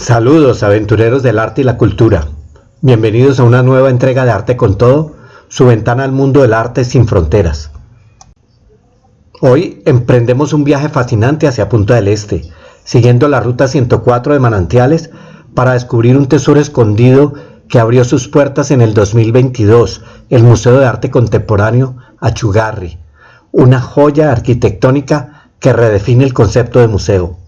Saludos aventureros del arte y la cultura. Bienvenidos a una nueva entrega de Arte con Todo, su ventana al mundo del arte sin fronteras. Hoy emprendemos un viaje fascinante hacia Punta del Este, siguiendo la ruta 104 de Manantiales para descubrir un tesoro escondido que abrió sus puertas en el 2022, el Museo de Arte Contemporáneo Achugarri, una joya arquitectónica que redefine el concepto de museo.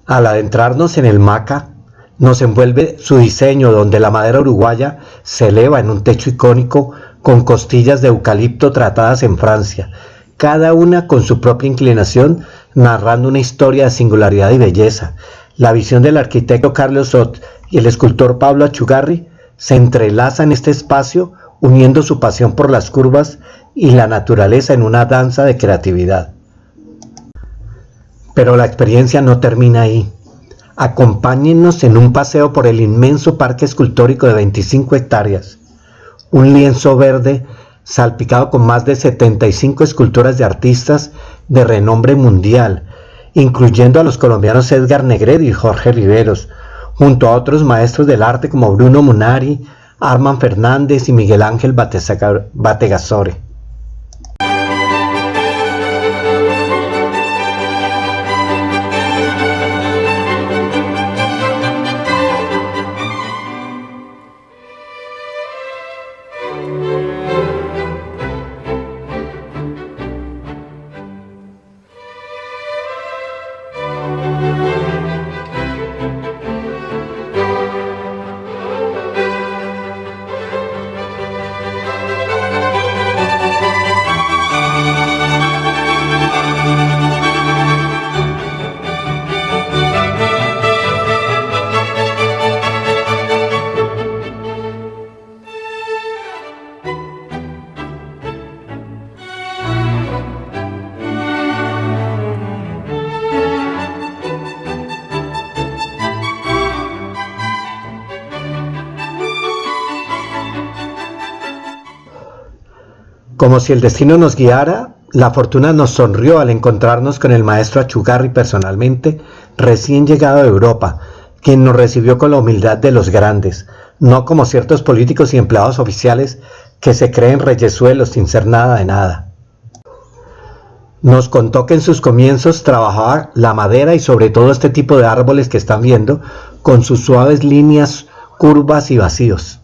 Al adentrarnos en el MACA, nos envuelve su diseño donde la madera uruguaya se eleva en un techo icónico con costillas de eucalipto tratadas en Francia, cada una con su propia inclinación, narrando una historia de singularidad y belleza. La visión del arquitecto Carlos Sot y el escultor Pablo Achugarri se entrelaza en este espacio, uniendo su pasión por las curvas y la naturaleza en una danza de creatividad. Pero la experiencia no termina ahí. Acompáñennos en un paseo por el inmenso parque escultórico de 25 hectáreas, un lienzo verde salpicado con más de 75 esculturas de artistas de renombre mundial, incluyendo a los colombianos Edgar Negredo y Jorge Riveros, junto a otros maestros del arte como Bruno Munari, Armand Fernández y Miguel Ángel Bategasore. Como si el destino nos guiara, la fortuna nos sonrió al encontrarnos con el maestro Achugarri personalmente, recién llegado de Europa, quien nos recibió con la humildad de los grandes, no como ciertos políticos y empleados oficiales que se creen reyesuelos sin ser nada de nada. Nos contó que en sus comienzos trabajaba la madera y sobre todo este tipo de árboles que están viendo, con sus suaves líneas, curvas y vacíos.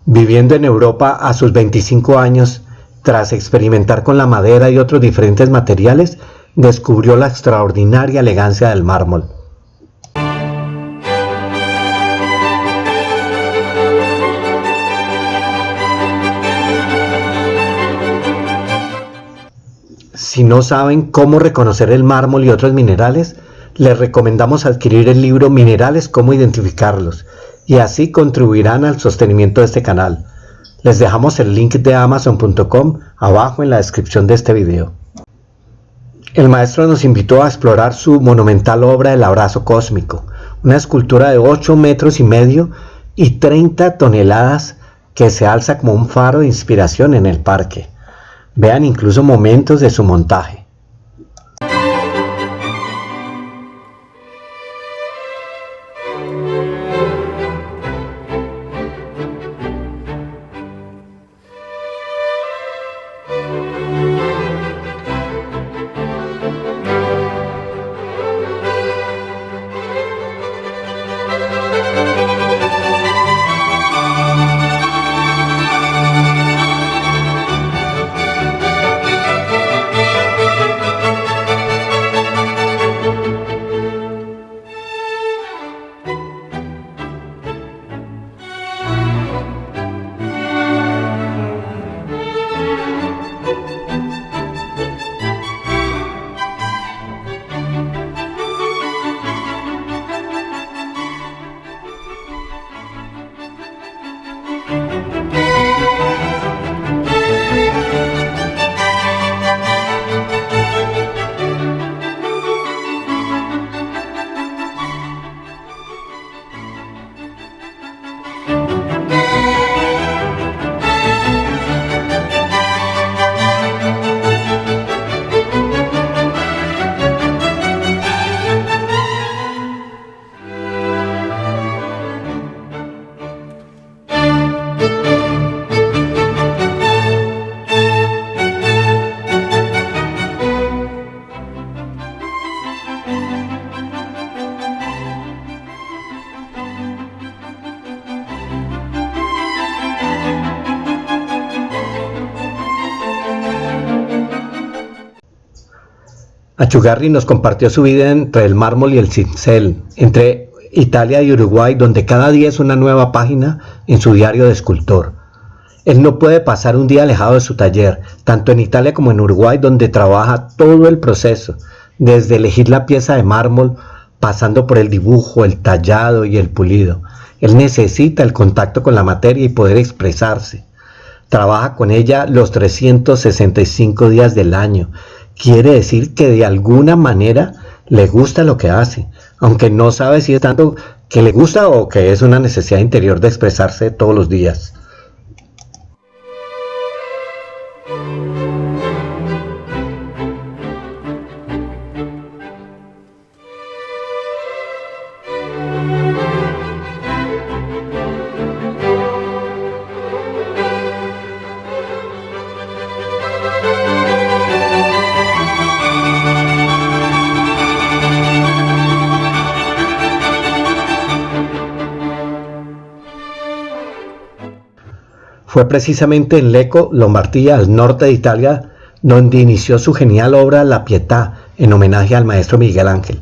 Viviendo en Europa a sus 25 años, tras experimentar con la madera y otros diferentes materiales, descubrió la extraordinaria elegancia del mármol. Si no saben cómo reconocer el mármol y otros minerales, les recomendamos adquirir el libro Minerales, cómo identificarlos, y así contribuirán al sostenimiento de este canal. Les dejamos el link de amazon.com abajo en la descripción de este video. El maestro nos invitó a explorar su monumental obra El Abrazo Cósmico, una escultura de 8,5 metros y 30 toneladas que se alza como un faro de inspiración en el parque. Vean incluso momentos de su montaje. Achugarri nos compartió su vida entre el mármol y el cincel, entre Italia y Uruguay, donde cada día es una nueva página en su diario de escultor. Él no puede pasar un día alejado de su taller, tanto en Italia como en Uruguay, donde trabaja todo el proceso, desde elegir la pieza de mármol, pasando por el dibujo, el tallado y el pulido. Él necesita el contacto con la materia y poder expresarse. Trabaja con ella los 365 días del año. Quiere decir que de alguna manera le gusta lo que hace, aunque no sabe si es tanto que le gusta o que es una necesidad interior de expresarse todos los días. Fue precisamente en Lecco, Lombardía, al norte de Italia, donde inició su genial obra La Pietà, en homenaje al maestro Miguel Ángel.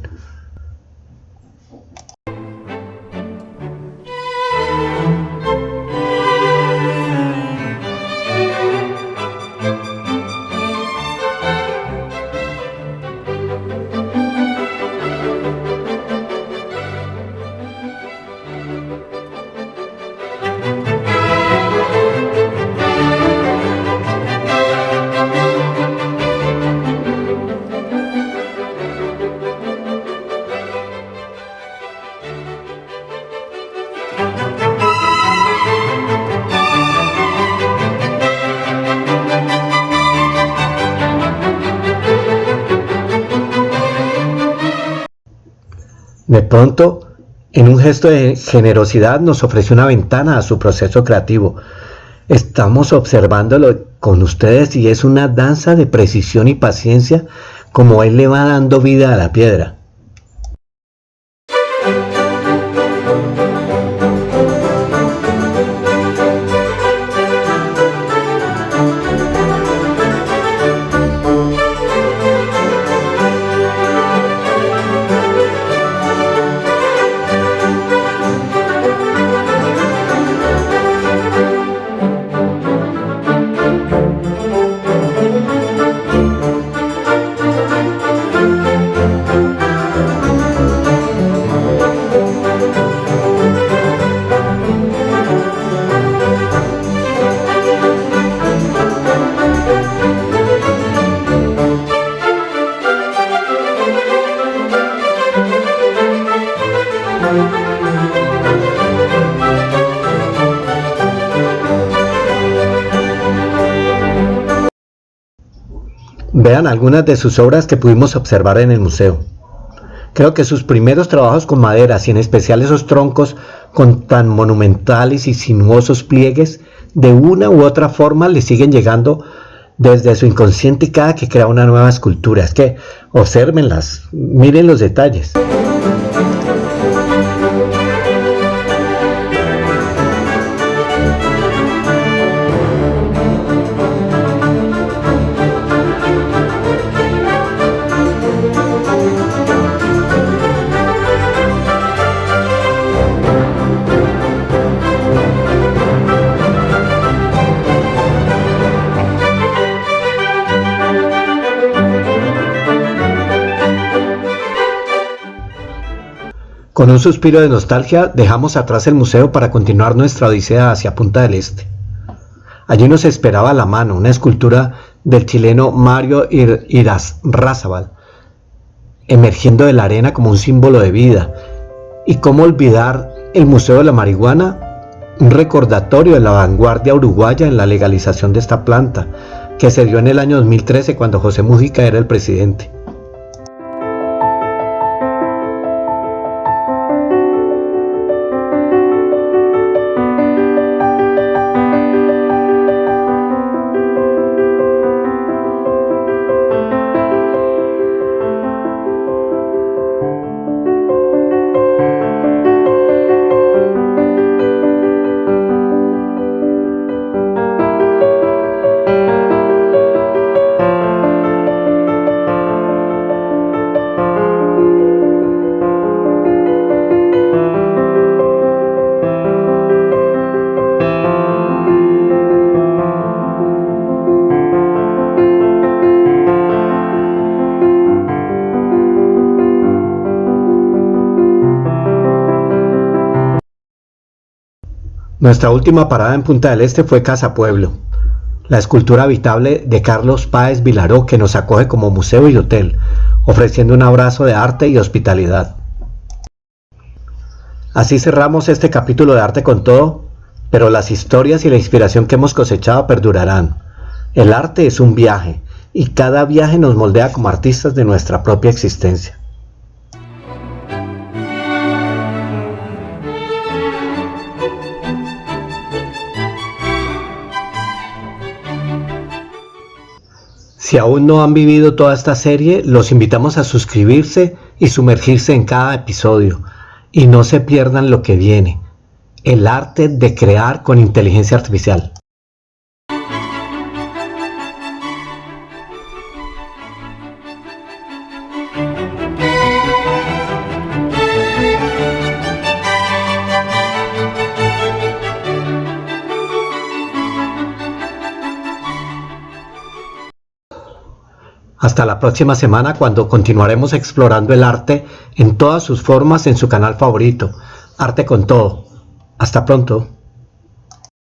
De pronto, en un gesto de generosidad, nos ofreció una ventana a su proceso creativo. Estamos observándolo con ustedes y es una danza de precisión y paciencia como él le va dando vida a la piedra. Vean algunas de sus obras que pudimos observar en el museo. Creo que sus primeros trabajos con maderas y en especial esos troncos con tan monumentales y sinuosos pliegues, de una u otra forma le siguen llegando desde su inconsciente cada que crea una nueva escultura. Es que obsérvenlas, miren los detalles. Con un suspiro de nostalgia dejamos atrás el museo para continuar nuestra odisea hacia Punta del Este. Allí nos esperaba la mano, una escultura del chileno Mario Irarrázaval, emergiendo de la arena como un símbolo de vida. ¿Y cómo olvidar el Museo de la Marihuana? Un recordatorio de la vanguardia uruguaya en la legalización de esta planta, que se dio en el año 2013 cuando José Mujica era el presidente. Nuestra última parada en Punta del Este fue Casa Pueblo, la escultura habitable de Carlos Páez Vilaró, que nos acoge como museo y hotel, ofreciendo un abrazo de arte y hospitalidad. Así cerramos este capítulo de Arte con Todo, pero las historias y la inspiración que hemos cosechado perdurarán. El arte es un viaje, y cada viaje nos moldea como artistas de nuestra propia existencia. Si aún no han vivido toda esta serie, los invitamos a suscribirse y sumergirse en cada episodio. Y no se pierdan lo que viene, el arte de crear con inteligencia artificial. Hasta la próxima semana, cuando continuaremos explorando el arte en todas sus formas en su canal favorito, Arte con Todo. Hasta pronto.